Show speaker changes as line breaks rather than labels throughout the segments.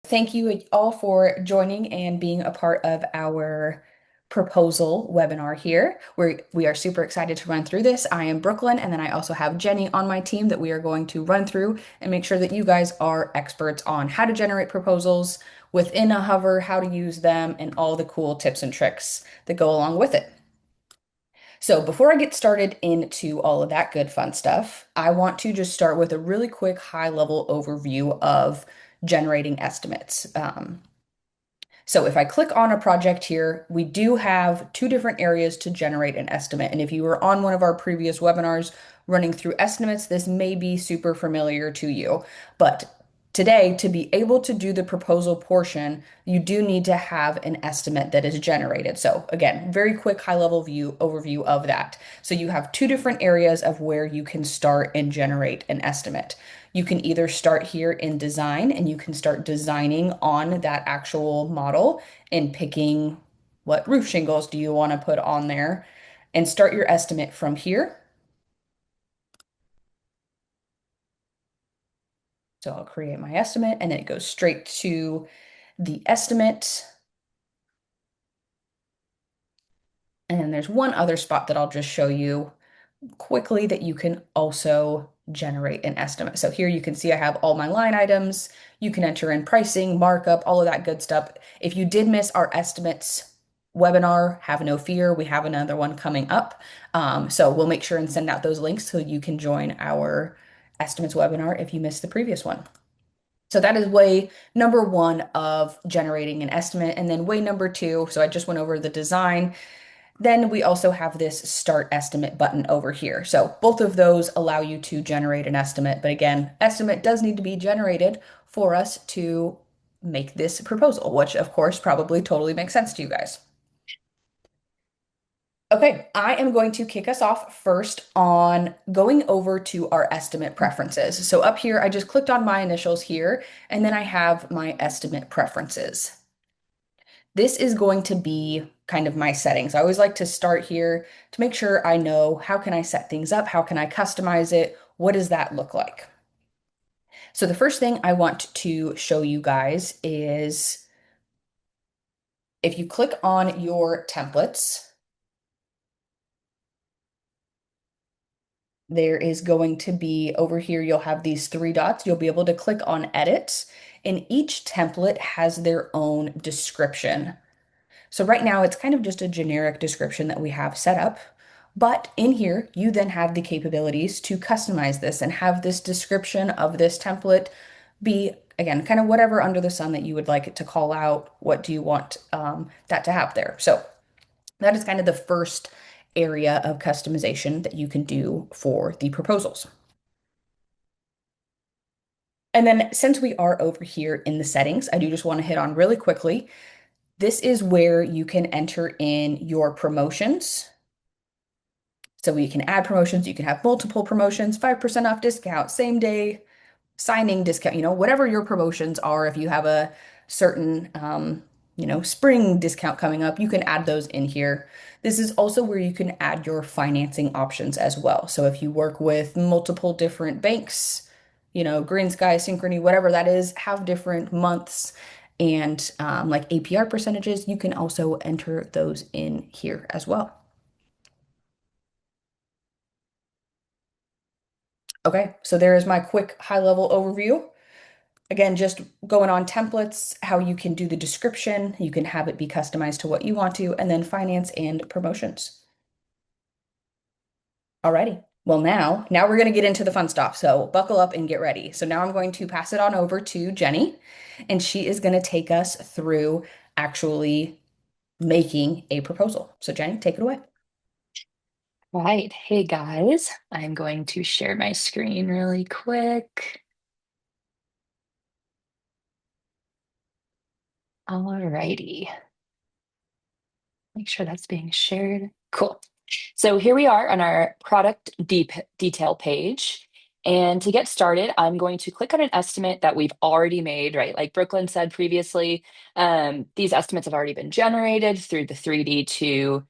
Thank you all for joining and being a part of our proposal webinar here. We are super excited to run through this. I am Brooklyn, and then I also have Jenny on my team that we are going to run through and make sure that you guys are experts on how to generate proposals within a Hover, how to use them, and all the cool tips and tricks that go along with it. So before I get started into all of that good fun stuff, I want to just start with a really quick high level overview of generating estimates. So if I click on a project here, we do have two different areas to generate an estimate. And if you were on one of our previous webinars running through estimates, this may be super familiar to you. But today, to be able to do the proposal portion, you do need to have an estimate that is generated. So again, very quick high level view overview of that. So you have two different areas of where you can start and generate an estimate. You can either start here in design and you can start designing on that actual model and picking what roof shingles do you want to put on there and start your estimate from here. So I'll create my estimate and then it goes straight to the estimate. And then there's one other spot that I'll just show you quickly that you can also generate an estimate. So here you can see I have all my line items. You can enter in pricing, markup, all of that good stuff. If you did miss our estimates webinar, have no fear. We have another one coming up. So we'll make sure and send out those links so you can join our estimates webinar if you missed the previous one. So that is way number one of generating an estimate. And then way number two, so I just went over the design. Then we also have this start estimate button over here. So both of those allow you to generate an estimate. But again, estimate does need to be generated for us to make this proposal, which of course probably totally makes sense to you guys. Okay, I am going to kick us off first on going over to our estimate preferences. So up here, I just clicked on my initials here, and then I have my estimate preferences. This is going to be kind of my settings. I always like to start here to make sure I know how can I set things up? How can I customize it? What does that look like? So the first thing I want to show you guys is if you click on your templates, there is going to be over here, you'll have these three dots. You'll be able to click on edit, and each template has their own description. So right now it's kind of just a generic description that we have set up. But in here, you then have the capabilities to customize this and have this description of this template be, again, kind of whatever under the sun that you would like it to call out. What do you want that to have there? So that is kind of the first area of customization that you can do for the proposals. And then since we are over here in the settings, I do just want to hit on really quickly. This is where you can enter in your promotions. So we can add promotions, you can have multiple promotions, 5% off discount, same day signing discount, whatever your promotions are. If you have a certain, spring discount coming up, you can add those in here. This is also where you can add your financing options as well. So if you work with multiple different banks, Green Sky, Synchrony, whatever that is, have different months and like APR percentages, you can also enter those in here as well. Okay, so there is my quick high-level overview. Again, just going on templates, how you can do the description, you can have it be customized to what you want to, and then finance and promotions. Alrighty. Well, now we're going to get into the fun stuff. So buckle up and get ready. So now I'm going to pass it on over to Jenny, and she is going to take us through actually making a proposal. So Jenny, take it away.
Right. Hey guys, I'm going to share my screen really quick. Alrighty. Make sure that's being shared. Cool. So here we are on our product detail page. And to get started, I'm going to click on an estimate that we've already made, right? Like Brooklyn said previously, these estimates have already been generated through the 3D to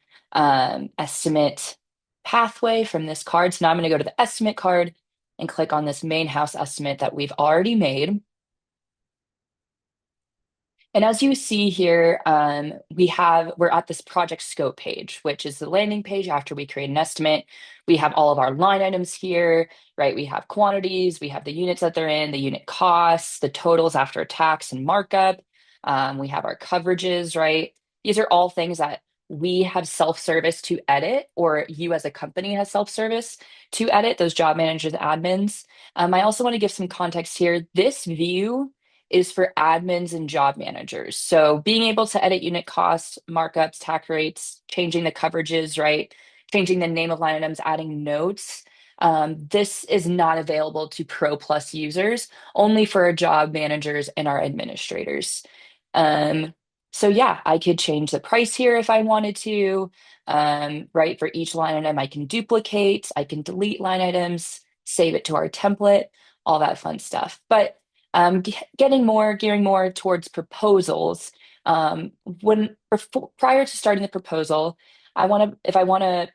estimate pathway from this card. So now I'm going to go to the estimate card and click on this main house estimate that we've already made. And as you see here, we're at this project scope page, which is the landing page after we create an estimate. We have all of our line items here, right? We have quantities, we have the units that they're in, the unit costs, the totals after tax and markup. We have our coverages, right? These are all things that we have self-service to edit, or you as a company has self-service to edit, those job managers and admins. I also want to give some context here. This view is for admins and job managers. So being able to edit unit costs, markups, tax rates, changing the coverages, right? Changing the name of line items, adding notes. This is not available to Pro Plus users, only for our job managers and our administrators. Um, so yeah, I could change the price here if I wanted to. Right, for each line item, I can duplicate, I can delete line items, save it to our template, all that fun stuff. But gearing more towards proposals. Prior to starting the proposal, if I want to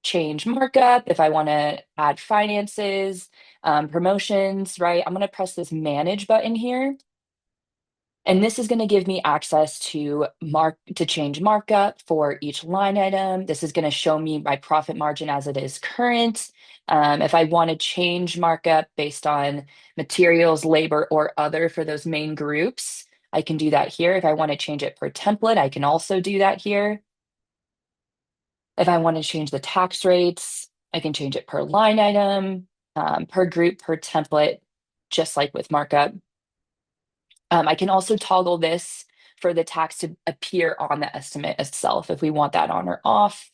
change markup, if I want to add finances, promotions, right? I'm going to press this manage button here. And this is going to give me access to change markup for each line item. This is going to show me my profit margin as it is current. If I want to change markup based on materials, labor, or other for those main groups, I can do that here. If I want to change it per template, I can also do that here. If I want to change the tax rates, I can change it per line item, per group, per template, just like with markup. I can also toggle this for the tax to appear on the estimate itself if we want that on or off.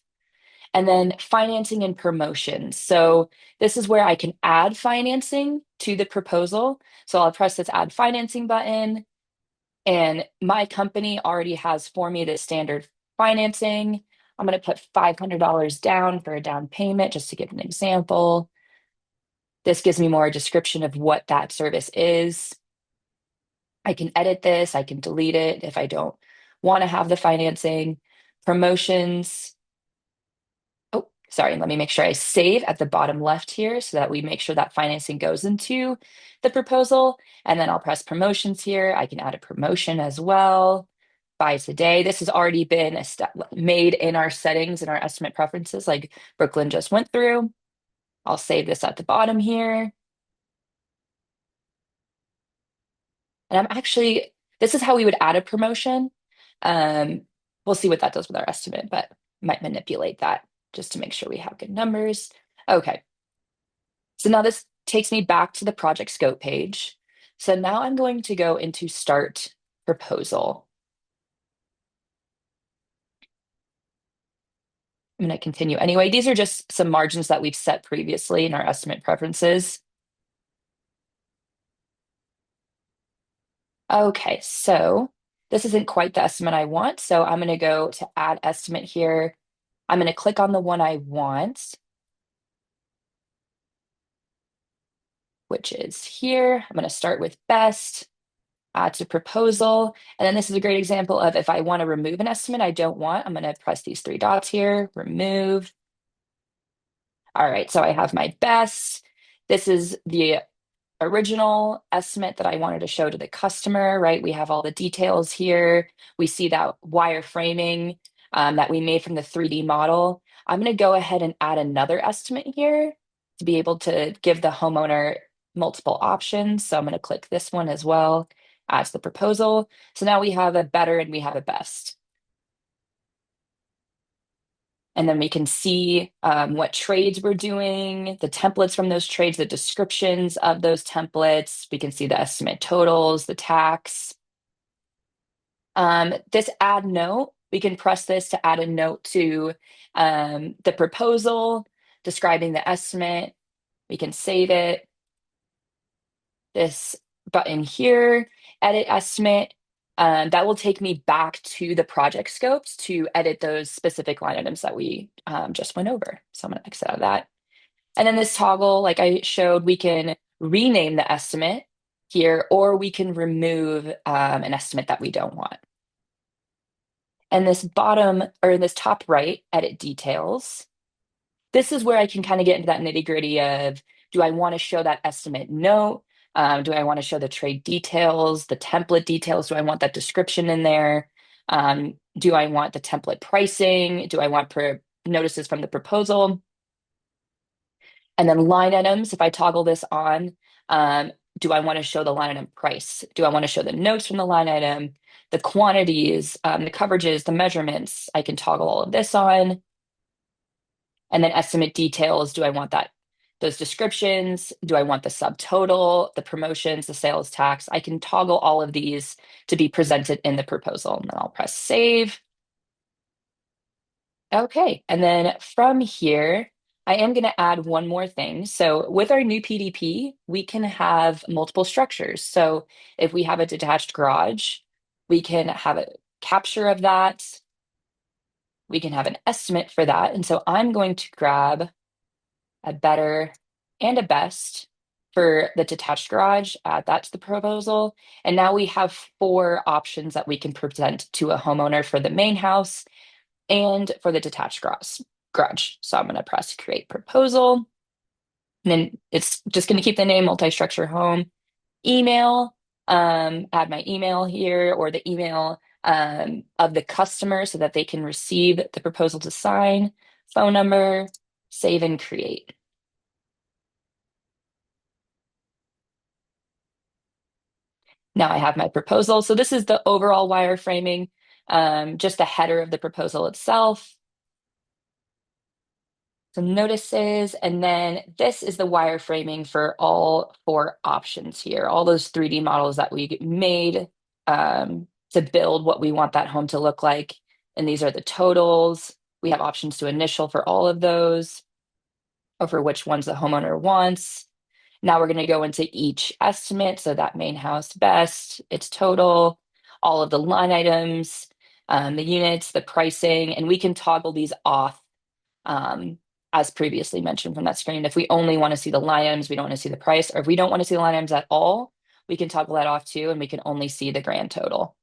And then financing and promotions. So this is where I can add financing to the proposal. So I'll press this add financing button, and my company already has for me the standard financing. I'm going to put $500 down for a down payment just to give an example. This gives me more description of what that service is. I can edit this, I can delete it if I don't want to have the financing. Promotions. Oh, sorry, let me make sure I save at the bottom left here so that we make sure that financing goes into the proposal. And then I'll press promotions here. I can add a promotion as well. Buy today. This has already been made in our settings and our estimate preferences, like Brooklyn just went through. I'll save this at the bottom here. And this is how we would add a promotion. Um, we'll see what that does with our estimate, but might manipulate that just to make sure we have good numbers. Okay. So now this takes me back to the project scope page. So now I'm going to go into start proposal. I'm going to continue anyway. These are just some margins that we've set previously in our estimate preferences. Okay, so this isn't quite the estimate I want. So I'm going to go to add estimate here. I'm going to click on the one I want, which is here. I'm going to start with best, add to proposal. And then this is a great example of if I want to remove an estimate I don't want, I'm going to press these three dots here, remove. All right, so I have my best. This is the original estimate that I wanted to show to the customer, right? We have all the details here. We see that wireframing that we made from the 3D model. I'm going to go ahead and add another estimate here to be able to give the homeowner multiple options. So I'm going to click this one as well, add to the proposal. So now we have a better and we have a best. And then we can see what trades we're doing, the templates from those trades, the descriptions of those templates. We can see the estimate totals, the tax. This add note, we can press this to add a note to the proposal describing the estimate. We can save it. This button here, edit estimate. That will take me back to the project scopes to edit those specific line items that we just went over. So I'm going to exit out of that. And then this toggle, like I showed, we can rename the estimate here, or we can remove an estimate that we don't want. And this bottom, or this top right, edit details. This is where I can kind of get into that nitty gritty of, do I want to show that estimate note? Do I want to show the trade details, the template details? Do I want that description in there? Do I want the template pricing? Do I want notices from the proposal? And then line items, if I toggle this on, do I want to show the line item price? Do I want to show the notes from the line item, the quantities, the coverages, the measurements? I can toggle all of this on. And then estimate details. Do I want those descriptions? Do I want the subtotal, the promotions, the sales tax? I can toggle all of these to be presented in the proposal. And then I'll press save. Okay, and then from here, I am going to add one more thing. So with our new PDP, we can have multiple structures. So if we have a detached garage, we can have a capture of that. We can have an estimate for that. And so I'm going to grab a better and a best for the detached garage, add that to the proposal. And now we have four options that we can present to a homeowner for the main house and for the detached garage. So I'm going to press create proposal. And then it's just going to keep the name multi-structure home. Email, add my email here or the email of the customer so that they can receive the proposal to sign. Phone number, save and create. Now I have my proposal. So this is the overall wireframing, just the header of the proposal itself. Some notices, and then this is the wireframing for all four options here, all those 3D models that we made to build what we want that home to look like. And these are the totals. We have options to initial for all of those, or for which ones the homeowner wants. Now we're going to go into each estimate. So that main house best, its total, all of the line items, the units, the pricing, and we can toggle these off as previously mentioned from that screen. If we only want to see the line items, we don't want to see the price, or if we don't want to see the line items at all, we can toggle that off too, and we can only see the grand total.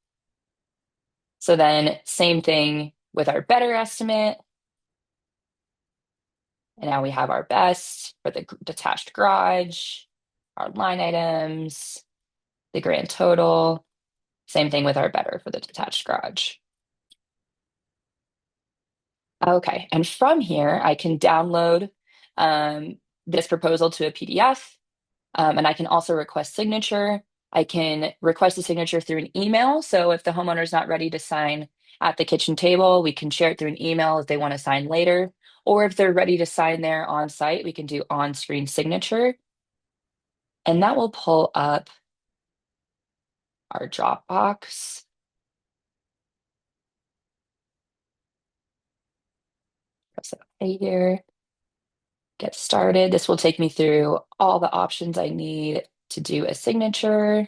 So then same thing with our better estimate. And now we have our best for the detached garage, our line items, the grand total. Same thing with our better for the detached garage. Okay, and from here, I can download this proposal to a PDF, and I can also request signature. I can request a signature through an email. So if the homeowner is not ready to sign at the kitchen table, we can share it through an email if they want to sign later. Or if they're ready to sign there on site, we can do on-screen signature. And that will pull up our Dropbox. Press OK here. Get started. This will take me through all the options I need to do a signature.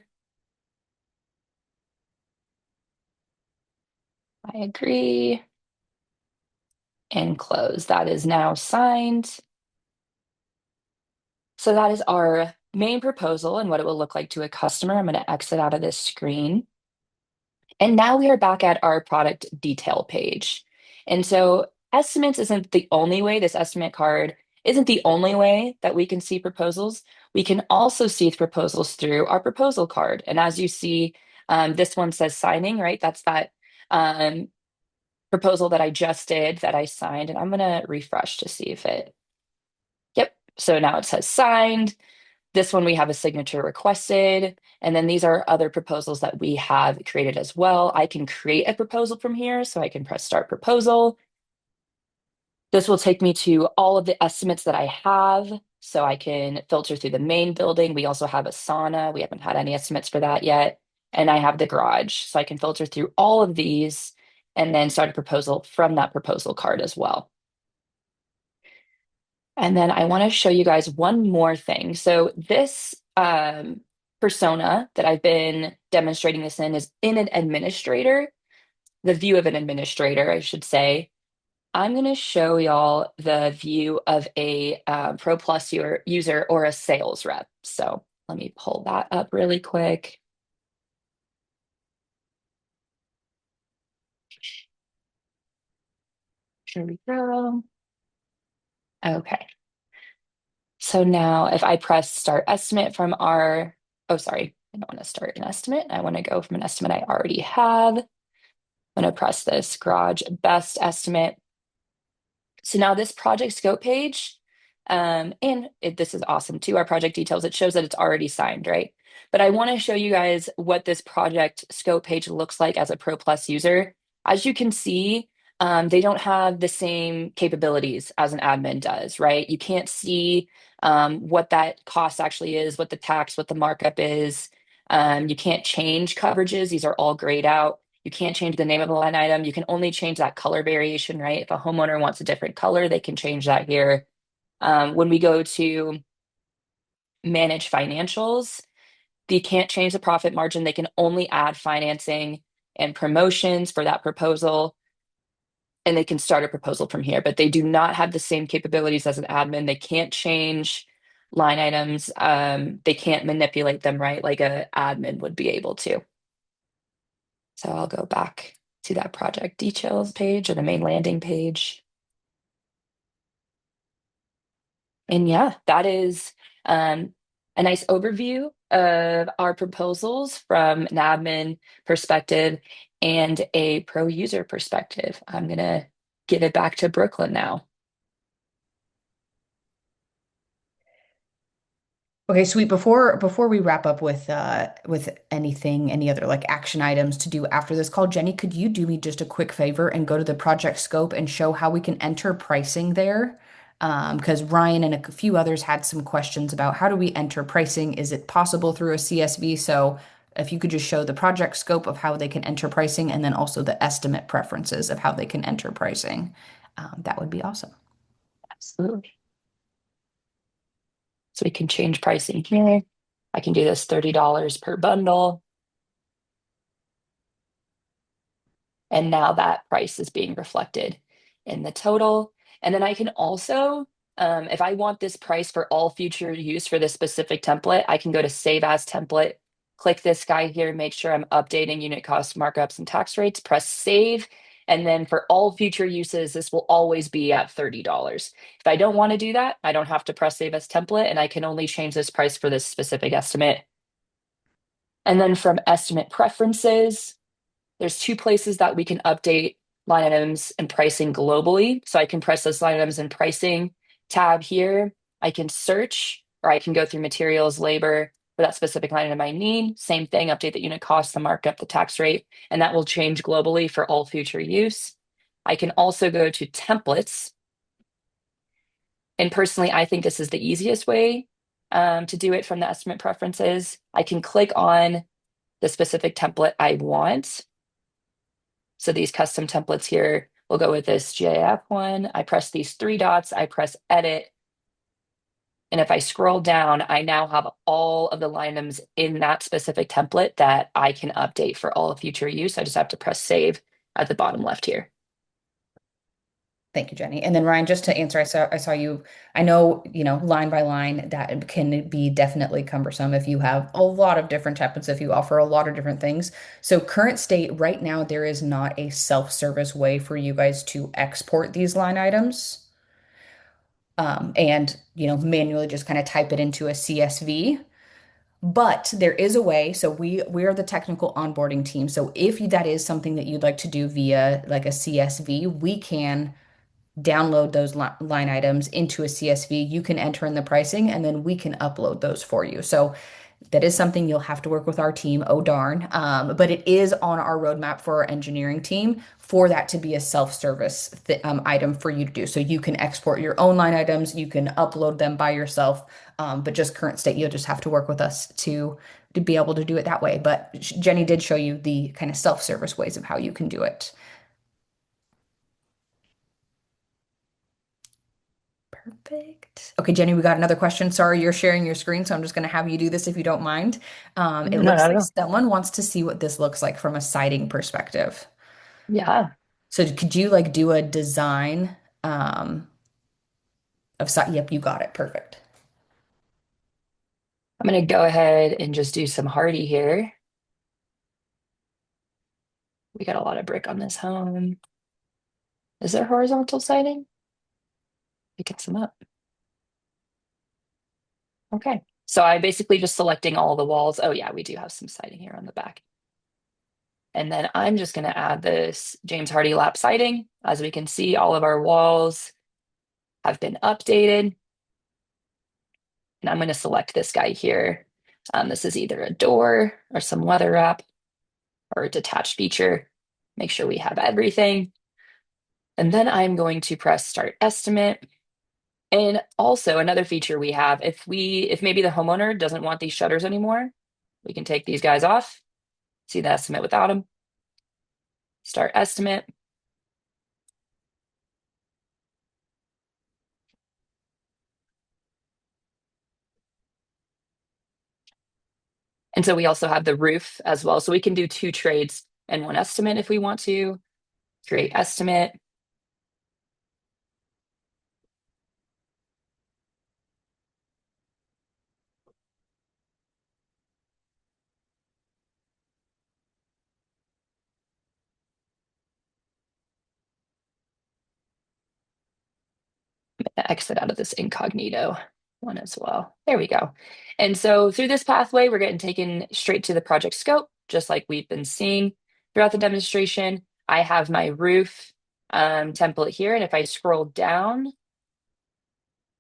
I agree. And close. That is now signed. So that is our main proposal and what it will look like to a customer. I'm going to exit out of this screen. And now we are back at our product detail page. And so estimates isn't the only way, this estimate card isn't the only way that we can see proposals. We can also see proposals through our proposal card. And as you see, this one says signing, right? That's that proposal that I just did that I signed. And I'm going to refresh to see if yep. So now it says signed. This one we have a signature requested, and then these are other proposals that we have created as well. I can create a proposal from here, so I can press start proposal. This will take me to all of the estimates that I have, so I can filter through the main building. We also have a sauna. We haven't had any estimates for that yet. And I have the garage, so I can filter through all of these and then start a proposal from that proposal card as well. And then I want to show you guys one more thing. So this persona that I've been demonstrating this in is in an administrator, the view of an administrator, I should say. I'm going to show y'all the view of a Pro Plus user or a sales rep. So let me pull that up really quick. Here we go. Okay. So now if I press start estimate from our oh, sorry, I don't want to start an estimate. I want to go from an estimate I already have. I'm going to press this garage best estimate. So now this project scope page, this is awesome too, our project details, it shows that it's already signed, right? But I want to show you guys what this project scope page looks like as a Pro Plus user. As you can see, they don't have the same capabilities as an admin does, right? You can't see what that cost actually is, what the tax, what the markup is. You can't change coverages. These are all grayed out. You can't change the name of the line item. You can only change that color variation, right? If a homeowner wants a different color, they can change that here. When we go to manage financials, they can't change the profit margin. They can only add financing and promotions for that proposal, and they can start a proposal from here, but they do not have the same capabilities as an admin. They can't change line items. They can't manipulate them, right? Like a admin would be able to. So I'll go back to that project details page or the main landing page. And yeah, that is a nice overview of our proposals from an admin perspective and a pro user perspective. I'm going to give it back to Brooklyn now.
Okay, sweet. Before we wrap up with anything, any other like action items to do after this call, Jenny, could you do me just a quick favor and go to the project scope and show how we can enter pricing there? Because Ryan and a few others had some questions about how do we enter pricing? Is it possible through a CSV? So if you could just show the project scope of how they can enter pricing and then also the estimate preferences of how they can enter pricing, that would be awesome.
Absolutely. So we can change pricing here. I can do this $30 per bundle. And now that price is being reflected in the total. And then I can also, if I want this price for all future use for this specific template, I can go to Save As Template, click this guy here, make sure I'm updating unit cost markups and tax rates, press Save. And then for all future uses, this will always be at $30. If I don't want to do that, I don't have to press Save As Template, and I can only change this price for this specific estimate. And then from Estimate Preferences, there's two places that we can update line items and pricing globally. So I can press this line items and pricing tab here. I can search, or I can go through materials, labor for that specific line item I need. Same thing, update the unit cost, the markup, the tax rate, and that will change globally for all future use. I can also go to templates. And personally, I think this is the easiest way to do it from the estimate preferences. I can click on the specific template I want. So these custom templates here will go with this GIF one. I press these three dots, I press edit. And if I scroll down, I now have all of the line items in that specific template that I can update for all future use. I just have to press save at the bottom left here.
Thank you, Jenny. And then Ryan, just to answer, I saw you, I know, line by line that can be definitely cumbersome if you have a lot of different templates, if you offer a lot of different things. So current state right now, there is not a self-service way for you guys to export these line items. And manually just kind of type it into a CSV. But there is a way. So we are the technical onboarding team. So if that is something that you'd like to do via like a CSV, we can download those line items into a CSV. You can enter in the pricing and then we can upload those for you. So that is something you'll have to work with our team. Oh, darn. But it is on our roadmap for our engineering team for that to be a self-service item for you to do. So you can export your own line items, you can upload them by yourself. But just current state, you'll just have to work with us to be able to do it that way. But Jenny did show you the kind of self-service ways of how you can do it. Perfect. Okay, Jenny, we got another question. Sorry, you're sharing your screen, so I'm just going to have you do this if you don't mind. It
No,
looks
not at
like
all.
someone wants to see what this looks like from a siding perspective.
Yeah,
So could you like do a design of side? Yep, you got it. Perfect.
I'm going to go ahead and just do some hardy here. We got a lot of brick on this home. Is there horizontal siding? Picking some up. Okay. So I'm basically just selecting all the walls. Oh yeah, we do have some siding here on the back. And then I'm just going to add this James Hardie lap siding. As we can see, all of our walls have been updated. And I'm going to select this guy here. This is either a door or some weather wrap or a detached feature. Make sure we have everything. And then I'm going to press start estimate. And also another feature we have, if maybe the homeowner doesn't want these shutters anymore, we can take these guys off, see the estimate without them, start estimate. And so we also have the roof as well. So we can do two trades and one estimate if we want to. Create estimate. Exit out of this incognito one as well. There we go. And so through this pathway, we're getting taken straight to the project scope, just like we've been seeing throughout the demonstration. I have my roof template here. And if I scroll down,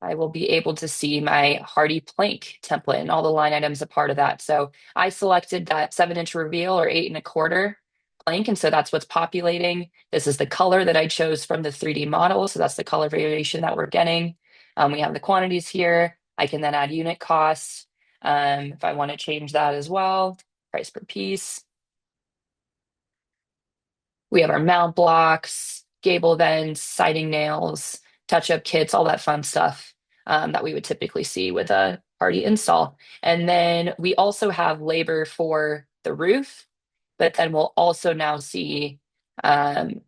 I will be able to see my Hardie plank template and all the line items a part of that. So I selected that 7-inch reveal or 8 1/4 plank. And so that's what's populating. This is the color that I chose from the 3D model. So that's the color variation that we're getting. We have the quantities here. I can then add unit costs if I want to change that as well. Price per piece. We have our mount blocks, gable vents, siding nails, touch-up kits, all that fun stuff that we would typically see with a Hardie install. And then we also have labor for the roof, but then we'll also now see um,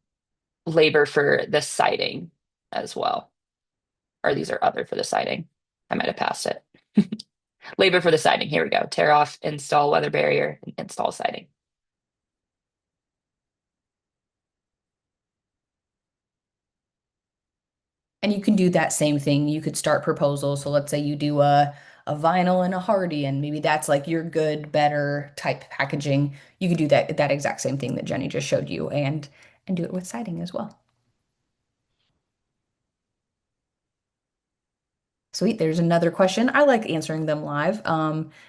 labor for the siding as well. Or these are other for the siding. I might have passed it. Labor for the siding. Here we go. Tear off, install weather barrier, install siding.
And you can do that same thing. You could start proposals. So let's say you do a vinyl and a hardy, and maybe that's like your good, better type packaging. You could do that exact same thing that Jenny just showed you and do it with siding as well. Sweet. There's another question. I like answering them live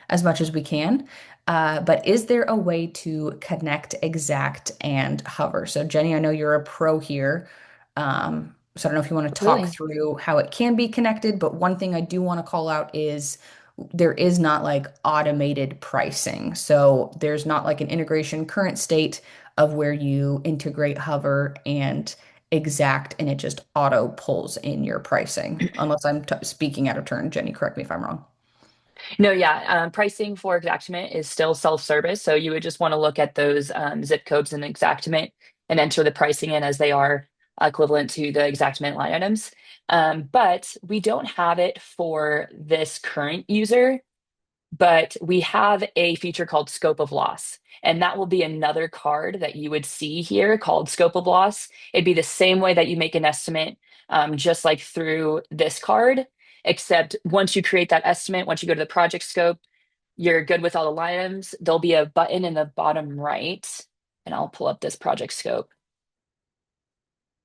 as much as we can. But is there a way to connect exact and hover? So, Jenny, I know you're a pro here. So, I don't know if you want to talk
Absolutely.
through how it can be connected. But one thing I do want to call out is there is not like automated pricing. So, there's not like an integration current state of where you integrate hover and exact and it just auto pulls in your pricing. Unless I'm t speaking out of turn. Jenny, correct me if I'm wrong.
No, yeah. Pricing for Xactimate is still self-service. So you would just want to look at those zip codes in Xactimate and enter the pricing in as they are equivalent to the Xactimate line items. But we don't have it for this current user, but we have a feature called Scope of Loss. And that will be another card that you would see here called Scope of Loss. It'd be the same way that you make an estimate, just like through this card, except once you create that estimate, once you go to the project scope, you're good with all the line items. There'll be a button in the bottom right, and I'll pull up this project scope.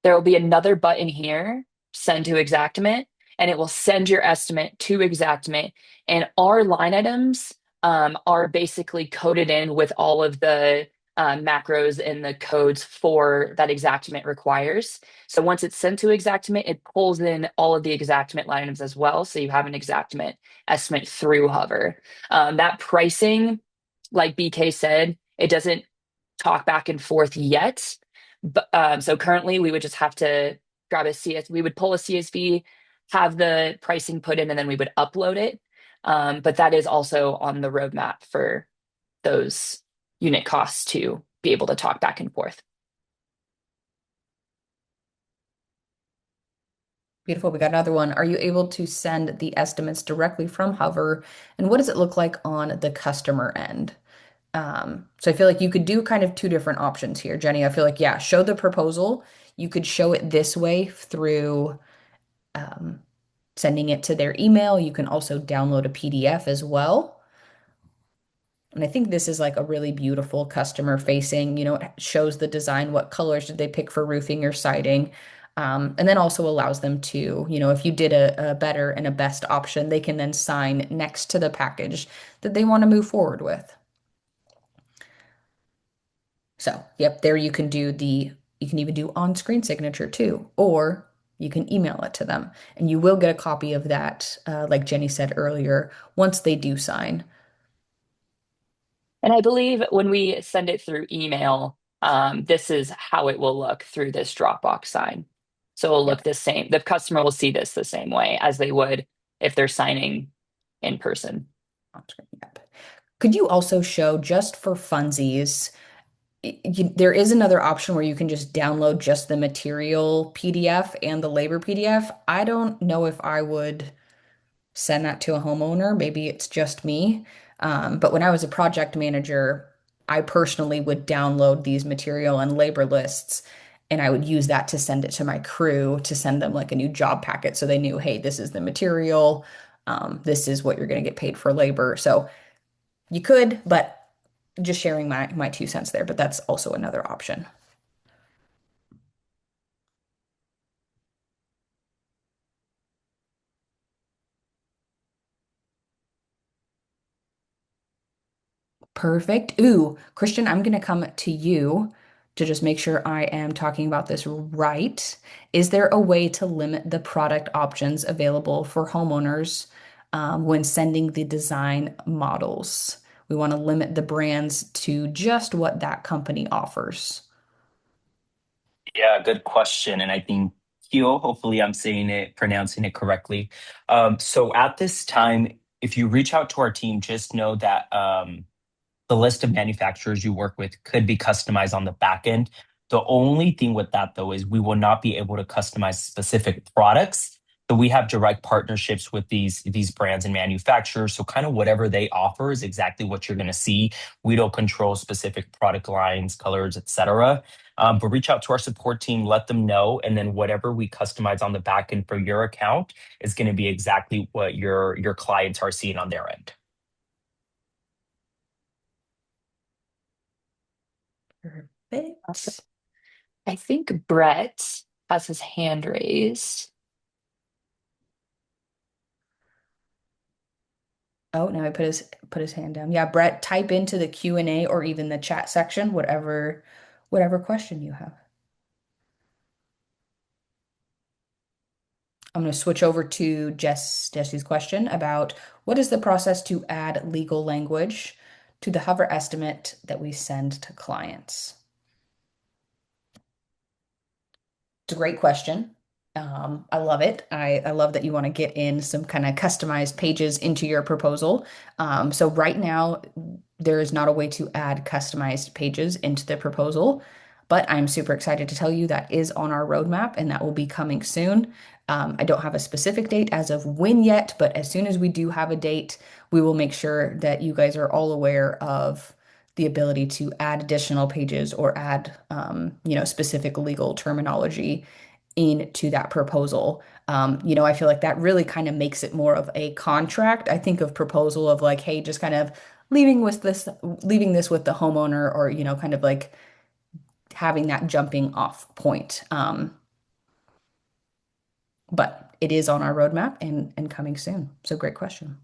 There will be another button here, send to Xactimate, and it will send your estimate to Xactimate. And our line items are basically coded in with all of the macros and the codes for that Xactimate requires. So once it's sent to Xactimate, it pulls in all of the Xactimate line items as well. So you have an Xactimate estimate through Hover. That pricing, like BK said, it doesn't talk back and forth yet. But so currently we would just have to grab a CS, we would pull a CSV, have the pricing put in, and then we would upload it. But that is also on the roadmap for those unit costs to be able to talk back and forth.
Beautiful. We got another one. Are you able to send the estimates directly from Hover? And what does it look like on the customer end? So I feel like you could do kind of two different options here, Jenny. I feel like, yeah, show the proposal. You could show it this way through um, sending it to their email. You can also download a PDF as well. And I think this is like a really beautiful customer facing, it shows the design, what colors did they pick for roofing or siding. And then also allows them to, if you did a better and a best option, they can then sign next to the package that they want to move forward with. So, yep, there you can even do on-screen signature too, or you can email it to them. And you will get a copy of that, like Jenny said earlier, once they do sign.
And I believe when we send it through email, this is how it will look through this Dropbox sign. So it'll look
Yep,
the same. The customer will see this the same way as they would if they're signing in person.
on-screen, yep. Could you also show just for funsies? There is another option where you can just download just the material PDF and the labor PDF. I don't know if I would send that to a homeowner. Maybe it's just me. But when I was a project manager, I personally would download these material and labor lists, and I would use that to send it to my crew to send them like a new job packet so they knew, hey, this is the material. This is what you're going to get paid for labor. So you could, but just sharing my 2 cents there, but that's also another option. Perfect. Ooh, Christian, I'm going to come to you to just make sure I am talking about this right. Is there a way to limit the product options available for homeowners when sending the design models? We want to limit the brands to just what that company offers.
Yeah, good question. And I think Kyo, hopefully I'm saying it, pronouncing it correctly. So at this time, if you reach out to our team, just know that the list of manufacturers you work with could be customized on the back end. The only thing with that, though, is we will not be able to customize specific products. So we have direct partnerships with these brands and manufacturers. So kind of whatever they offer is exactly what you're going to see. We don't control specific product lines, colors, etc. But reach out to our support team, let them know, and then whatever we customize on the back end for your account is going to be exactly what your clients are seeing on their end.
Awesome.
Perfect.
I think Brett has his hand raised.
Oh, now I put his hand down. Yeah, Brett, type into the Q&A or even the chat section, whatever question you have. I'm going to switch over to Jesse's question about what is the process to add legal language to the hover estimate that we send to clients? It's a great question. I love it. I love that you want to get in some kind of customized pages into your proposal. So right now, there is not a way to add customized pages into the proposal, but I'm super excited to tell you that is on our roadmap and that will be coming soon. I don't have a specific date as of when yet, but as soon as we do have a date, we will make sure that you guys are all aware of the ability to add additional pages or add, specific legal terminology into that proposal. I feel like that really kind of makes it more of a contract. I think of proposal of like, hey, just kind of leaving this with the homeowner, or kind of like having that jumping off point. But it is on our roadmap and coming soon. So great question.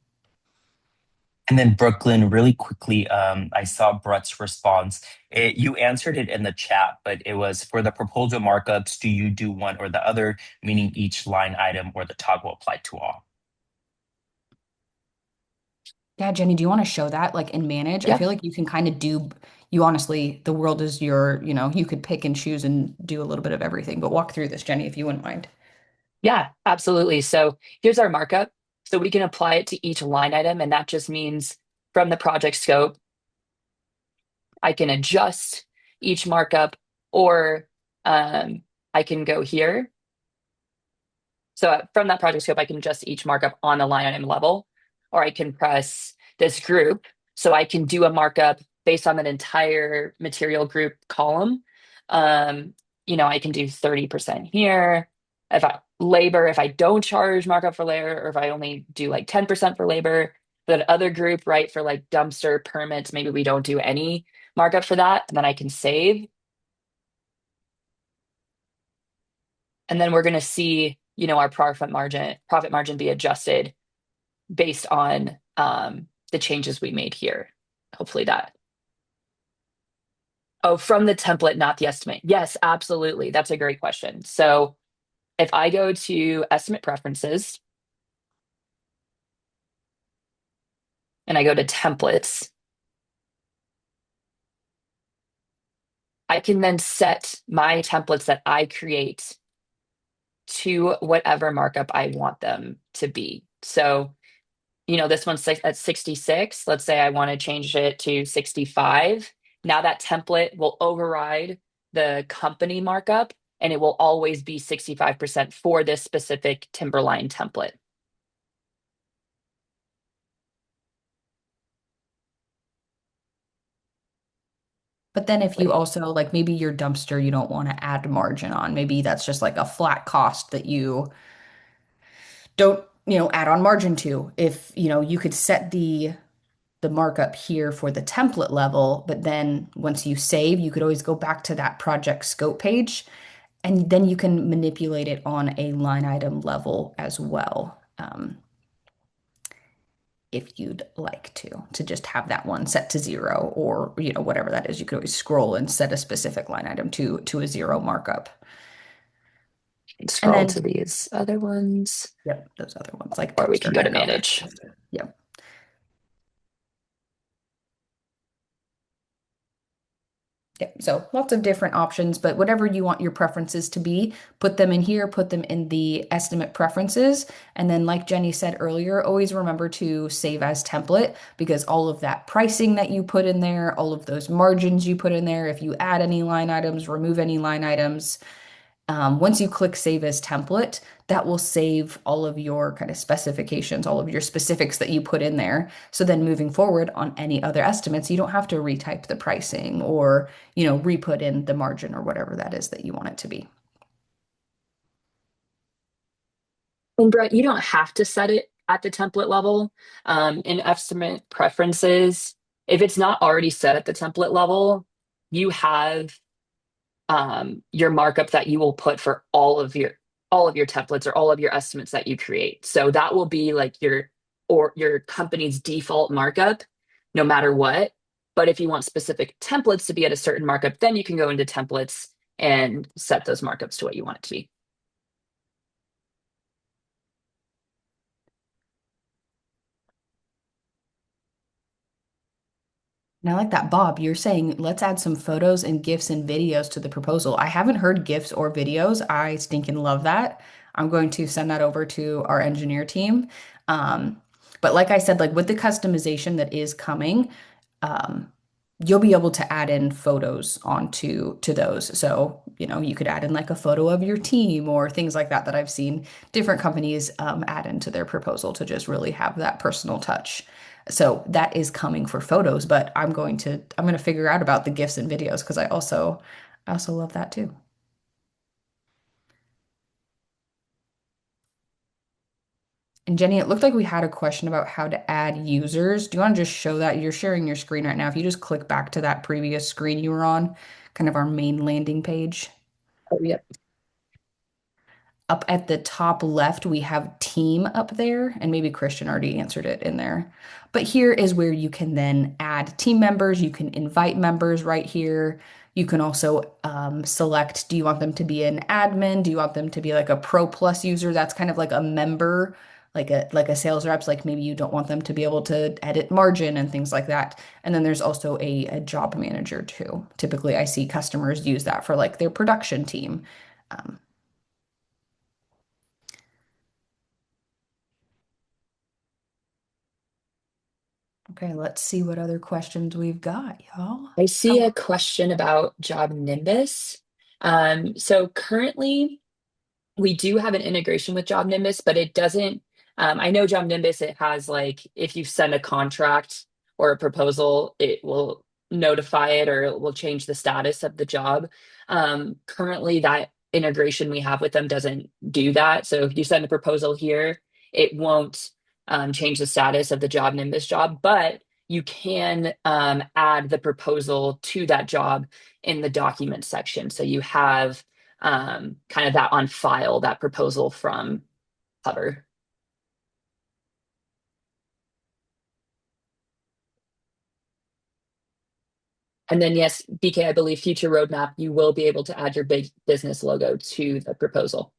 And then Brooklyn, really quickly, I saw Brett's response. You answered it in the chat, but it was for the proposal markups, do you do one or the other, meaning each line item or the toggle applied to all?
Yeah, Jenny, do you want to show that like in Manage? I
Yeah.
feel like you can kind of you honestly, the world is you could pick and choose and do a little bit of everything, but walk through this, Jenny, if you wouldn't mind.
Yeah, absolutely. So here's our markup. So we can apply it to each line item, and that just means from the project scope, I can adjust each markup, or I can go here. So from that project scope, I can adjust each markup on the line item level, or I can press this group. So I can do a markup based on an entire material group column. I can do 30% here. If I labor if I don't charge markup for labor, or if I only do like 10% for labor. That other group, right, for like dumpster permits, maybe we don't do any markup for that, and then I can save. And then we're going to see, our profit margin be adjusted based on the changes we made here. Hopefully that. Oh, from the template, not the estimate. Yes, absolutely. That's a great question. So if I go to estimate preferences and I go to templates, I can then set my templates that I create to whatever markup I want them to be. So, this one's at 66. Let's say I want to change it to 65. Now that template will override the company markup, and it will always be 65% for this specific Timberline template.
But then if you also like maybe your dumpster you don't want to add margin on, maybe that's just like a flat cost that you don't, add on margin to. If, you could set the markup here for the template level, but then once you save, you could always go back to that project scope page and then you can manipulate it on a line item level as well. If you'd like to just have that one set to 0 or, whatever that is, you could always scroll and set a specific line item to a 0 markup. And
Scroll to
then,
these other ones,
yep, those other ones like
or we can
dumpster,
go to
echo.
manage.
Yep. Yeah, so lots of different options, but whatever you want your preferences to be, put them in here, put them in the estimate preferences. And then, like Jenny said earlier, always remember to save as template because all of that pricing that you put in there, all of those margins you put in there, if you add any line items, remove any line items, once you click save as template, that will save all of your kind of specifications, all of your specifics that you put in there. So then moving forward on any other estimates, you don't have to retype the pricing or, re-put in the margin or whatever that is that you want it to be.
And Brett, you don't have to set it at the template level. In estimate preferences, if it's not already set at the template level, you have your markup that you will put for all of your templates or all of your estimates that you create. So that will be like your company's default markup, no matter what. But if you want specific templates to be at a certain markup, then you can go into templates and set those markups to what you want it to be.
And I like that, Bob. You're saying let's add some photos and GIFs and videos to the proposal. I haven't heard GIFs or videos. I stinking love that. I'm going to send that over to our engineer team. Um, but like I said, like with the customization that is coming, um, you'll be able to add in photos onto to those. So, you could add in like a photo of your team or things like that that I've seen different companies add into their proposal to just really have that personal touch. So that is coming for photos, but I'm going to figure out about the GIFs and videos because I also love that too. And Jenny, it looked like we had a question about how to add users. Do you want to just show that? You're sharing your screen right now. If you just click back to that previous screen you were on, kind of our main landing page.
Oh, yep.
Up at the top left, we have team up there, and maybe Christian already answered it in there. But here is where you can then add team members. You can invite members right here. You can also select, do you want them to be an admin? Do you want them to be like a Pro Plus user? That's kind of like a member, like a sales reps, like maybe you don't want them to be able to edit margin and things like that. And then there's also a job manager too. Typically, I see customers use that for like their production team. Um, Okay, let's see what other questions we've got, y'all.
I see a question about Job Nimbus. So currently, we do have an integration with Job Nimbus, but it doesn't. I know Job Nimbus, it has like if you send a contract or a proposal, it will notify it or it will change the status of the job. Currently, that integration we have with them doesn't do that. So if you send a proposal here, it won't change the status of the job Nimbus job, but you can add the proposal to that job in the document section. So you have kind of that on file, that proposal from Hover. And then, yes, BK, I believe future roadmap, you will be able to add your big business logo to the proposal.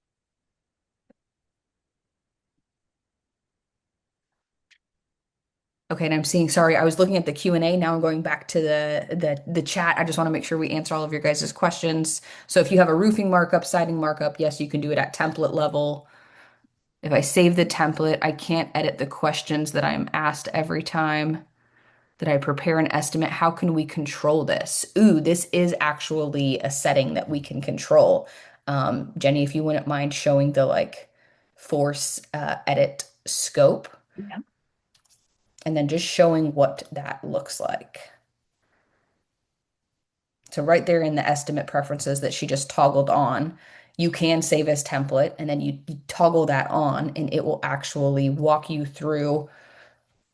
Okay, and I'm seeing, sorry, I was looking at the Q&A. Now I'm going back to the chat. I just want to make sure we answer all of your guys' questions. So if you have a roofing markup, siding markup, yes, you can do it at template level. If I save the template, I can't edit the questions that I'm asked every time that I prepare an estimate. How can we control this? Ooh, this is actually a setting that we can control. Jenny, if you wouldn't mind showing the like force edit scope
Yeah.
and then just showing what that looks like. So right there in the estimate preferences that she just toggled on, you can save as template and then you toggle that on and it will actually walk you through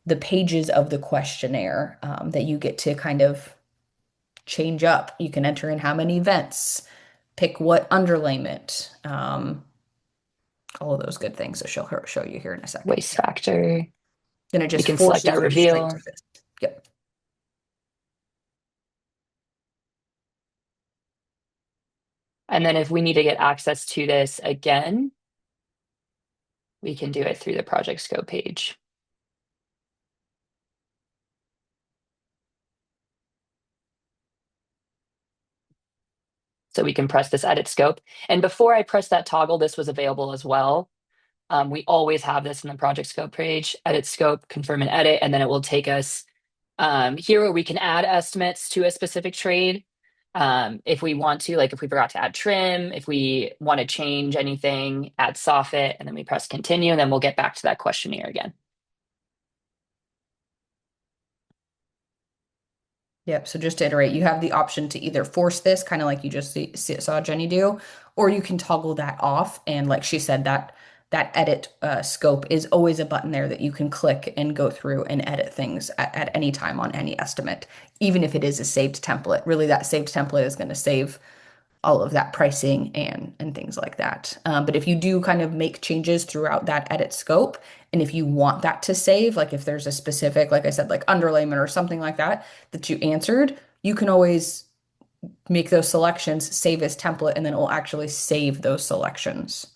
the pages of the questionnaire that you get to kind of change up. You can enter in how many events, pick what underlayment, all of those good things. So she'll show you here in a second.
Waste factor.
Then it
We
just
can select
forces
our
you straight to
reveal.
this. Yep.
And then if we need to get access to this again, we can do it through the project scope page. So we can press this edit scope. And before I press that toggle, this was available as well. We always have this in the project scope page, edit scope, confirm and edit, and then it will take us here where we can add estimates to a specific trade. If we want to, like if we forgot to add trim, if we want to change anything, add soffit, and then we press continue, and then we'll get back to that questionnaire again.
Yep. So just to iterate, you have the option to either force this, kind of like you just saw Jenny do, or you can toggle that off. And like she said, that edit scope is always a button there that you can click and go through and edit things at any time on any estimate, even if it is a saved template. Really, that saved template is going to save all of that pricing and things like that. But if you do kind of make changes throughout that edit scope, and if you want that to save, like if there's a specific, like I said, like underlayment or something like that that you answered, you can always make those selections, save as template, and then it will actually save those selections.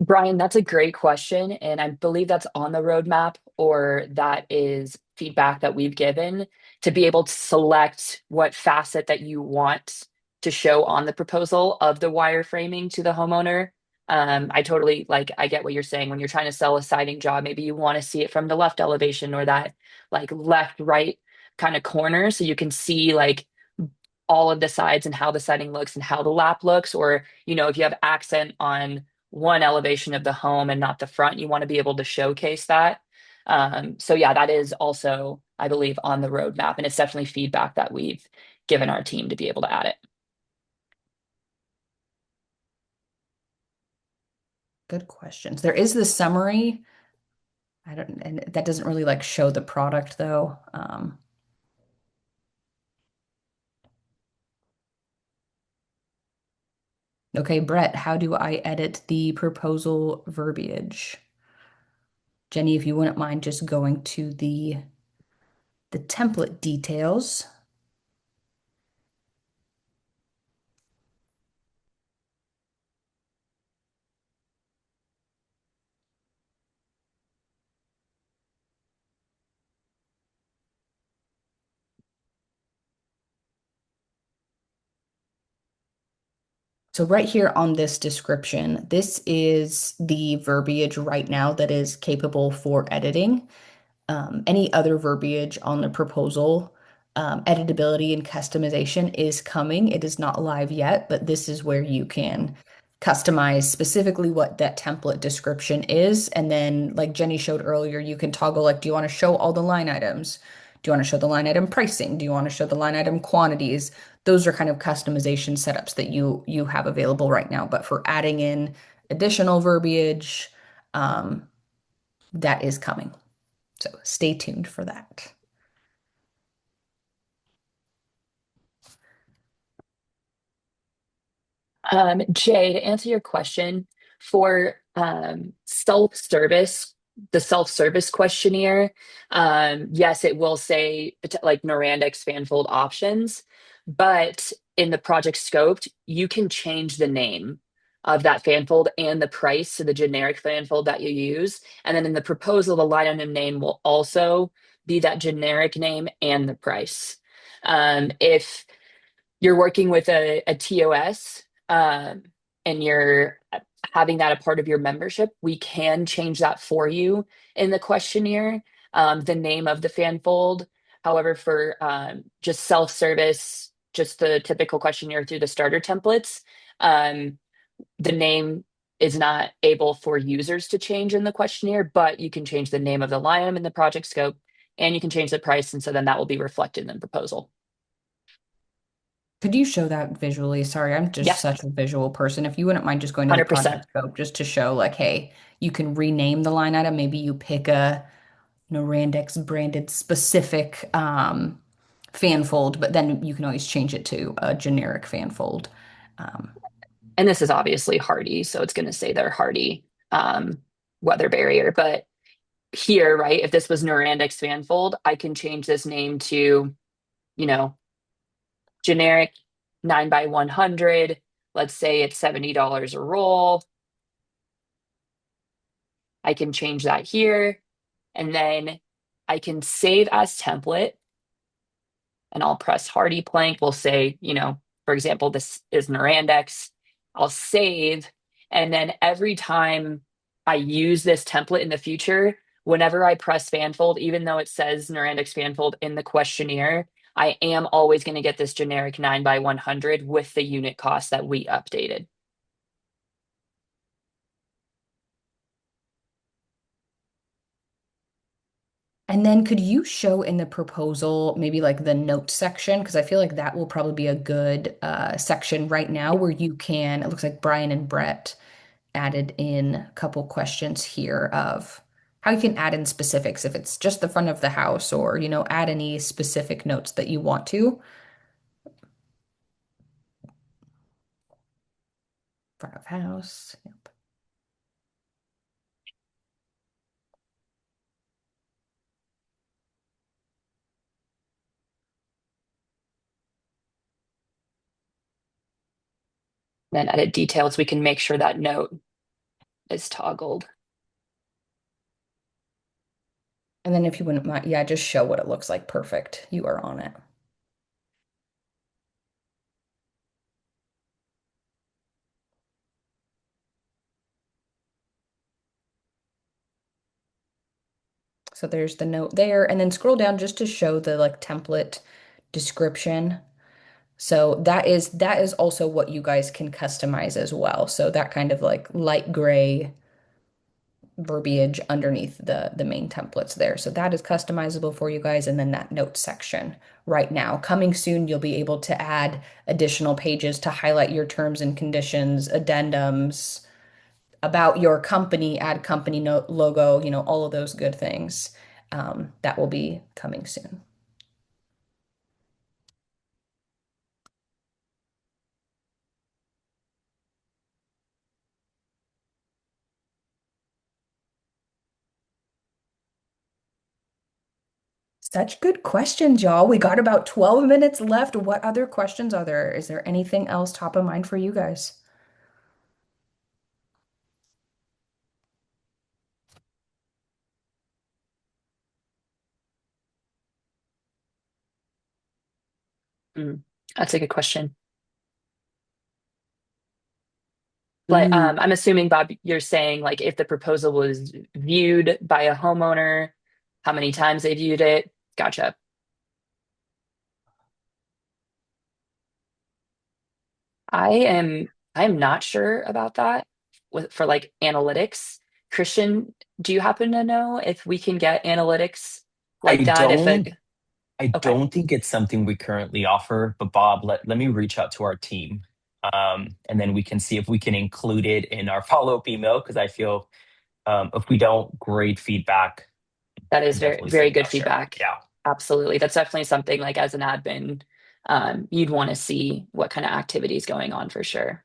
Brian, that's a great question. And I believe that's on the roadmap, or that is feedback that we've given to be able to select what facet that you want to show on the proposal of the wireframing to the homeowner. I totally I get what you're saying. When you're trying to sell a siding job, maybe you want to see it from the left elevation or that like left, right kind of corner so you can see like all of the sides and how the siding looks and how the lap looks. Or, if you have accent on one elevation of the home and not the front, you want to be able to showcase that. So yeah, that is also, I believe, on the roadmap, and it's definitely feedback that we've given our team to be able to add it.
Good questions. There is the summary. And that doesn't really like show the product though. Okay, Brett, how do I edit the proposal verbiage? Jenny, if you wouldn't mind just going to the template details. So right here on this description, this is the verbiage right now that is capable for editing. Any other verbiage on the proposal, editability and customization is coming. It is not live yet, but this is where you can customize specifically what that template description is. And then, like Jenny showed earlier, you can toggle like, do you want to show all the line items? Do you want to show the line item pricing? Do you want to show the line item quantities? those are kind of customization setups that you have available right now. But for adding in additional verbiage, um, that is coming. So stay tuned for that.
Jay, to answer your question, for self-service, the self-service questionnaire, yes, it will say like Norandix fanfold options, but in the project scoped, you can change the name of that fanfold and the price to the generic fanfold that you use. And then in the proposal, the line item name will also be that generic name and the price. If you're working with a TOS, and you're having that a part of your membership, we can change that for you in the questionnaire, the name of the fan fold. However, for just self-service, just the typical questionnaire through the starter templates, um, the name is not able for users to change in the questionnaire, but you can change the name of the line item in the project scope, and you can change the price, and so then that will be reflected in the proposal.
Could you show that visually? Sorry, I'm just
Yeah,
such a visual person. If you wouldn't mind just going to the project
100%.
scope just to show like, hey, you can rename the line item. Maybe you pick a Norandix branded specific fan fold, but then you can always change it to a generic fan fold. Um,
And this is obviously hardy, so it's going to say they're hardy weather barrier. But here, right, if this was Norandix fanfold, I can change this name to, you know, generic 9 by 100. Let's say it's $70 a roll. I can change that here. And then I can save as template, and I'll press hardy plank. We'll say, for example, this is Norandex. I'll save. And then every time I use this template in the future, whenever I press fanfold, even though it says Norandex fanfold in the questionnaire, I am always going to get this generic 9 by 100 with the unit cost that we updated.
and then could you show in the proposal maybe like the notes section? Because I feel like that will probably be a good section right now where you can, it looks like Brian and Brett added in a couple questions here of how you can add in specifics if it's just the front of the house or, add any specific notes that you want to. Front of house. Yep.
Then edit details, we can make sure that note is toggled.
And then if you wouldn't mind, yeah, just show what it looks like. Perfect. You are on it. So there's the note there. And then scroll down just to show the like template description. So that is also what you guys can customize as well. So that kind of like light gray verbiage underneath the main templates there. So that is customizable for you guys. And then that notes section right now. Coming soon, you'll be able to add additional pages to highlight your terms and conditions, addendums about your company, add company logo, all of those good things. That will be coming soon. Such good questions, y'all. We got about 12 minutes left. What other questions are there? Is there anything else top of mind for you guys?
Mm, that's a good question. But
Ooh.
I'm assuming, Bob, you're saying like if the proposal was viewed by a homeowner, how many times they viewed it. Gotcha. I am not sure about that for like analytics. Christian, do you happen to know if we can get analytics
I
like that if a
don't I
Okay,
don't think it's something we currently offer, but Bob, let me reach out to our team. And then we can see if we can include it in our follow-up email because I feel if we don't, great feedback.
that is
I'm
very,
definitely
very
saying
good
I'll share.
feedback.
Yeah.
Absolutely. That's definitely something like as an admin, you'd want to see what kind of activities going on for sure.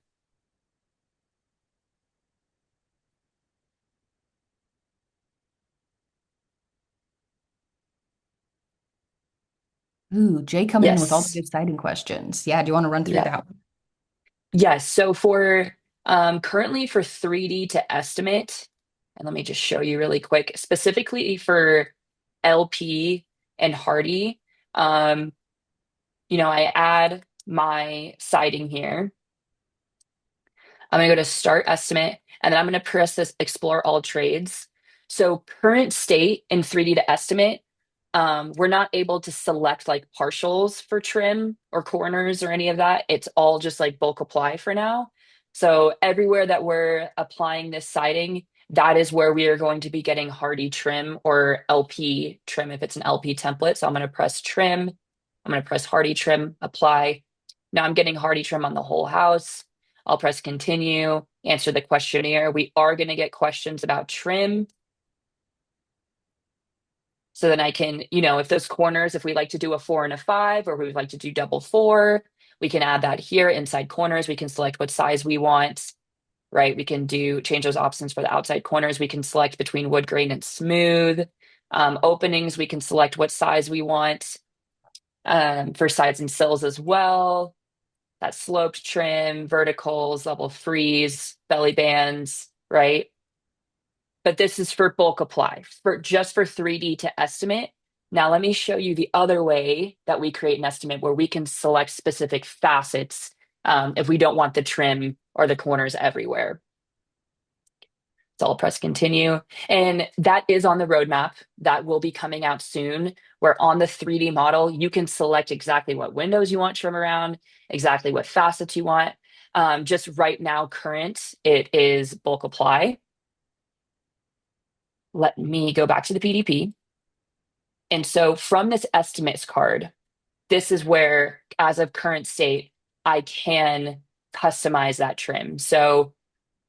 Ooh, Jay coming in with all the
Yes.
good siding questions. Yeah, do you want to run through
Yeah.
that?
Yes. So for currently for 3D to estimate, and let me just show you really quick, specifically for LP and Hardy, um, I add my siding here. I'm going to go to start estimate, and then I'm going to press this explore all trades. So current state in 3D to estimate, we're not able to select like partials for trim or corners or any of that. It's all just like bulk apply for now. So everywhere that we're applying this siding, that is where we are going to be getting Hardy trim or LP trim if it's an LP template. So I'm going to press trim. I'm going to press Hardy trim, apply. Now I'm getting Hardy trim on the whole house. I'll press continue, answer the questionnaire. We are going to get questions about trim. So then I can, if those corners, if we like to do a 4 and a 5, or we would like to do double 4, we can add that here inside corners. We can select what size we want, right? We can change those options for the outside corners. We can select between wood grain and smooth. Openings, we can select what size we want for sides and sills as well. That sloped trim, verticals, level freeze, belly bands, right? But this is for bulk apply, for just for 3D to estimate. Now let me show you the other way that we create an estimate where we can select specific facets if we don't want the trim or the corners everywhere. So I'll press continue. And that is on the roadmap. That will be coming out soon. Where on the 3D model, you can select exactly what windows you want trim around, exactly what facets you want. Just right now, current, it is bulk apply. Let me go back to the PDP. And so from this estimates card, this is where, as of current state, I can customize that trim. So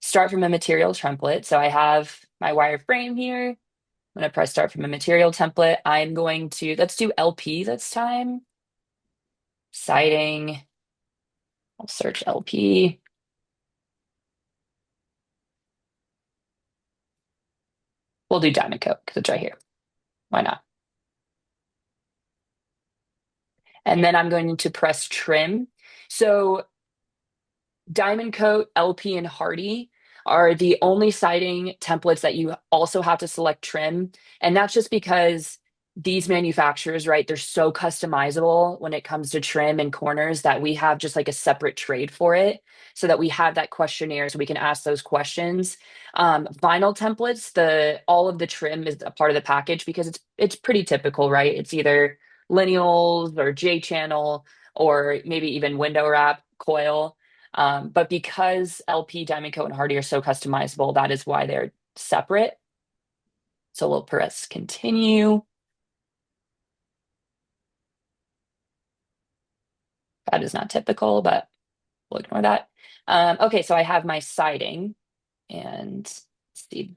start from a material template. So I have my wire frame here. I'm going to press start from a material template. I'm going to, let's do LP this time. Siding. I'll search LP. We'll do diamond coat because it's right here. Why not? And then I'm going to press trim. So Diamond Coat, LP, and Hardy are the only siding templates that you also have to select trim. And that's just because these manufacturers, right, they're so customizable when it comes to trim and corners that we have just like a separate trade for it so that we have that questionnaire so we can ask those questions. Vinyl templates, all of the trim is a part of the package because it's pretty typical, right? It's either lineals or J channel or maybe even window wrap coil. But because LP, Diamond Coat, and Hardy are so customizable, that is why they're separate. So we'll press continue. That is not typical, but we'll ignore that. Okay, so I have my siding, and let's see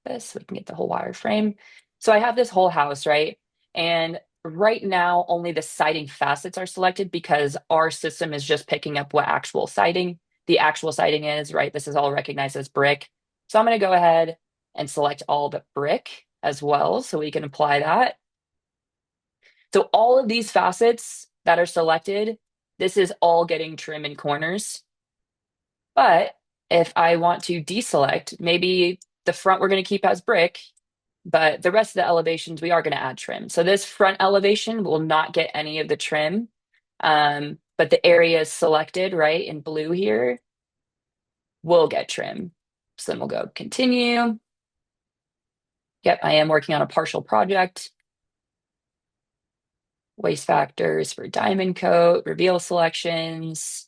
this so we can get the whole wire frame. So I have this whole house, right? And right now, only the siding facets are selected because our system is just picking up what the actual siding is, right? This is all recognized as brick. So I'm going to go ahead and select all but brick as well so we can apply that. So all of these facets that are selected, this is all getting trim and corners. But if I want to deselect, maybe the front we're going to keep as brick, but the rest of the elevations we are going to add trim. So this front elevation will not get any of the trim, but the areas selected, right, in blue here will get trim. So then we'll go continue. Yep, I am working on a partial project. Waste factors for diamond coat, reveal selections.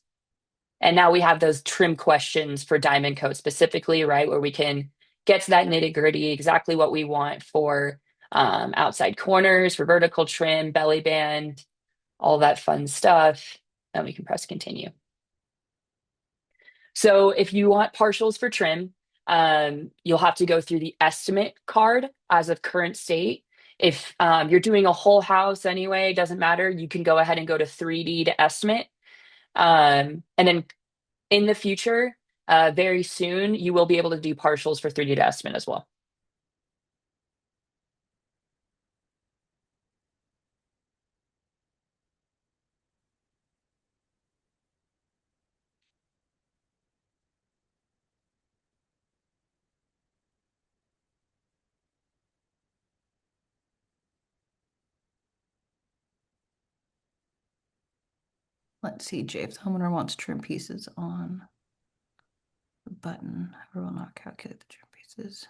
And now we have those trim questions for diamond coat specifically, right, where we can get to that nitty gritty, exactly what we want for outside corners for vertical trim, belly band, all that fun stuff. And we can press continue. So if you want partials for trim, you'll have to go through the estimate card as of current state. If you're doing a whole house anyway, doesn't matter. You can go ahead and go to 3D to estimate. And then in the future, very soon, you will be able to do partials for 3D to estimate as well.
Let's see, Jay, if the homeowner wants trim pieces on the button, I will not calculate the trim pieces.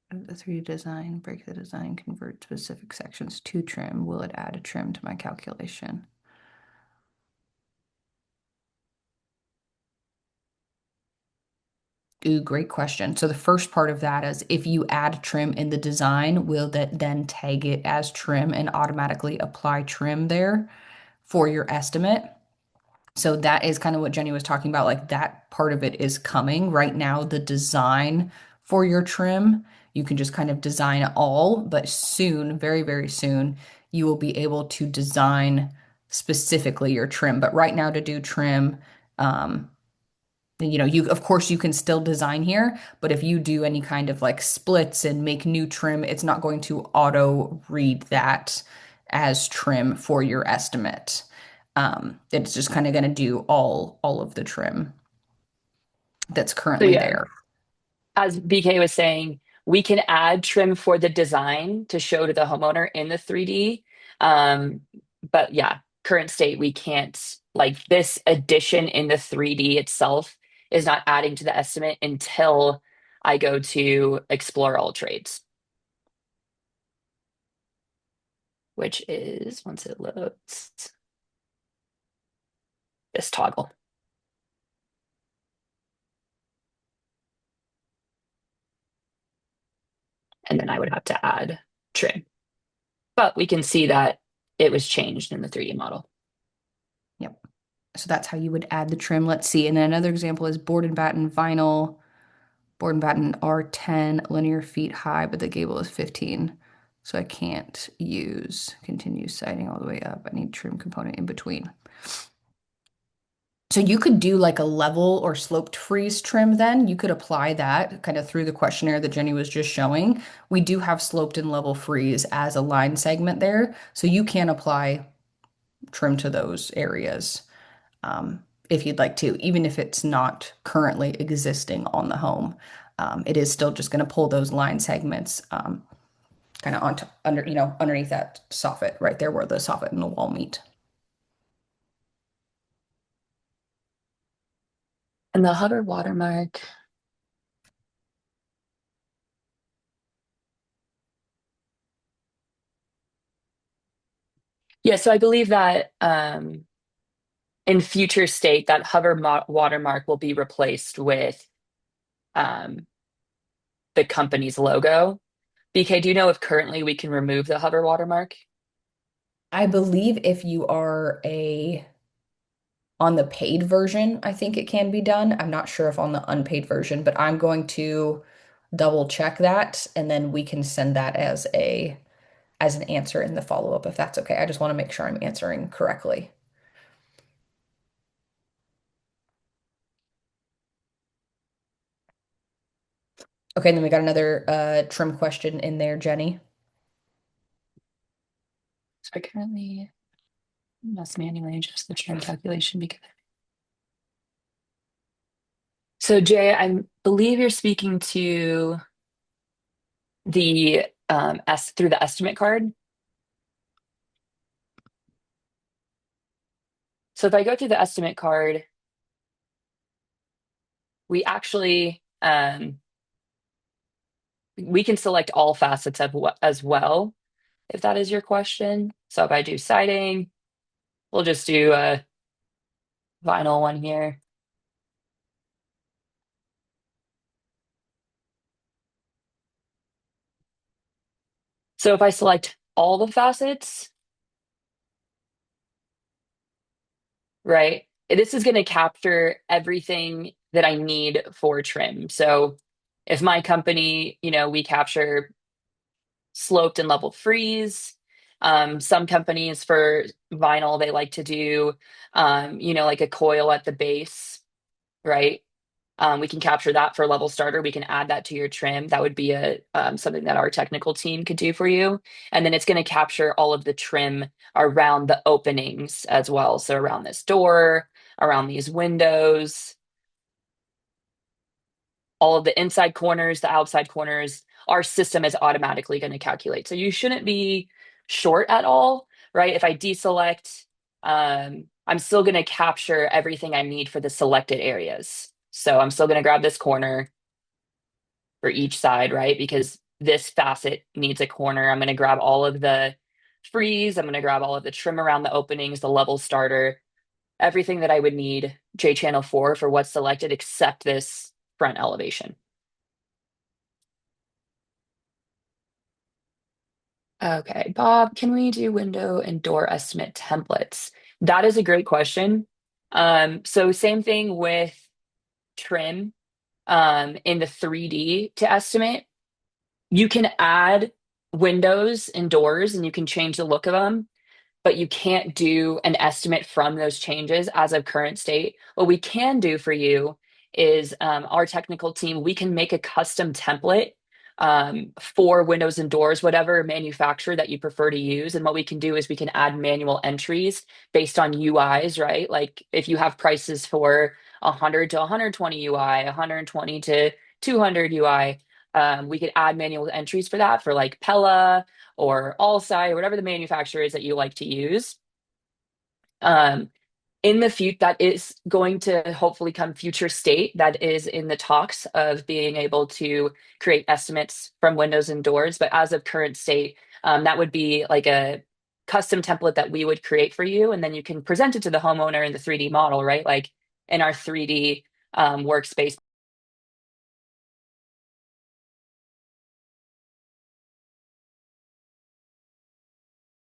The 3D design, break the design, convert specific sections to trim. Will it add a trim to my calculation? Ooh, great question. So the first part of that is if you add trim in the design, will that then tag it as trim and automatically apply trim there for your estimate? So that is kind of what Jenny was talking about. Like that part of it is coming right now. The design for your trim, you can just kind of design it all, but soon, very, very soon, you will be able to design specifically your trim. But right now to do trim, you of course you can still design here, but if you do any kind of like splits and make new trim, it's not going to auto read that as trim for your estimate. It's just kind of going to do all of the trim that's
So
currently
yeah,
there.
as BK was saying, we can add trim for the design to show to the homeowner in the 3D. Um, but yeah, current state, we can't, like this addition in the 3D itself is not adding to the estimate until I go to explore all trades, which is once it loads this toggle. And then I would have to add trim. But we can see that it was changed in the 3D model.
Yep. So that's how you would add the trim. Let's see. And then another example is board and batten vinyl. Board and batten are 10 linear feet high, but the gable is 15. So I can't use continue siding all the way up. I need trim component in between. So you could do like a level or sloped freeze trim then. You could apply that kind of through the questionnaire that Jenny was just showing. We do have sloped and level freeze as a line segment there. So you can apply trim to those areas if you'd like to, even if it's not currently existing on the home. It is still just going to pull those line segments kind of onto underneath that soffit right there where the soffit and the wall meet.
And the hover watermark. Yeah, so I believe that in future state, that hover watermark will be replaced with um, the company's logo. BK, do you know if currently we can remove the hover watermark?
I believe if you are on the paid version, I think it can be done. I'm not sure if on the unpaid version, but I'm going to double check that and then we can send that as an answer in the follow-up if that's okay. I just want to make sure I'm answering correctly. Okay, and then we got another trim question in there, Jenny.
So I currently must manually adjust the trim calculation because. So Jay, I believe you're speaking to the through the estimate card. So if I go through the estimate card, we actually we can select all facets of as well, if that is your question. So if I do siding, we'll just do a vinyl one here. So if I select all the facets, right, this is going to capture everything that I need for trim. So if my company, we capture sloped and level freeze. Some companies for vinyl, they like to do, like a coil at the base, right? We can capture that for level starter. We can add that to your trim. That would be a something that our technical team could do for you. And then it's going to capture all of the trim around the openings as well. So around this door, around these windows, all of the inside corners, the outside corners, our system is automatically going to calculate. So you shouldn't be short at all, right? If I deselect, I'm still going to capture everything I need for the selected areas. So I'm still going to grab this corner for each side, right? Because this facet needs a corner. I'm going to grab all of the freeze. I'm going to grab all of the trim around the openings, the level starter, everything that I would need J channel for what's selected except this front elevation. Okay, Bob, can we do window and door estimate templates? That is a great question. So same thing with trim in the 3D to estimate. You can add windows and doors and you can change the look of them, but you can't do an estimate from those changes as of current state. What we can do for you is our technical team, we can make a custom template for windows and doors, whatever manufacturer that you prefer to use. And what we can do is we can add manual entries based on UIs, right? Like if you have prices for 100 to 120 UI, 120 to 200 UI, we could add manual entries for that for like Pella or Allsci or whatever the manufacturer is that you like to use. Um, in the future, that is going to hopefully come future state. That is in the talks of being able to create estimates from windows and doors. But as of current state, that would be like a custom template that we would create for you. And then you can present it to the homeowner in the 3D model, right? Like in our 3D workspace.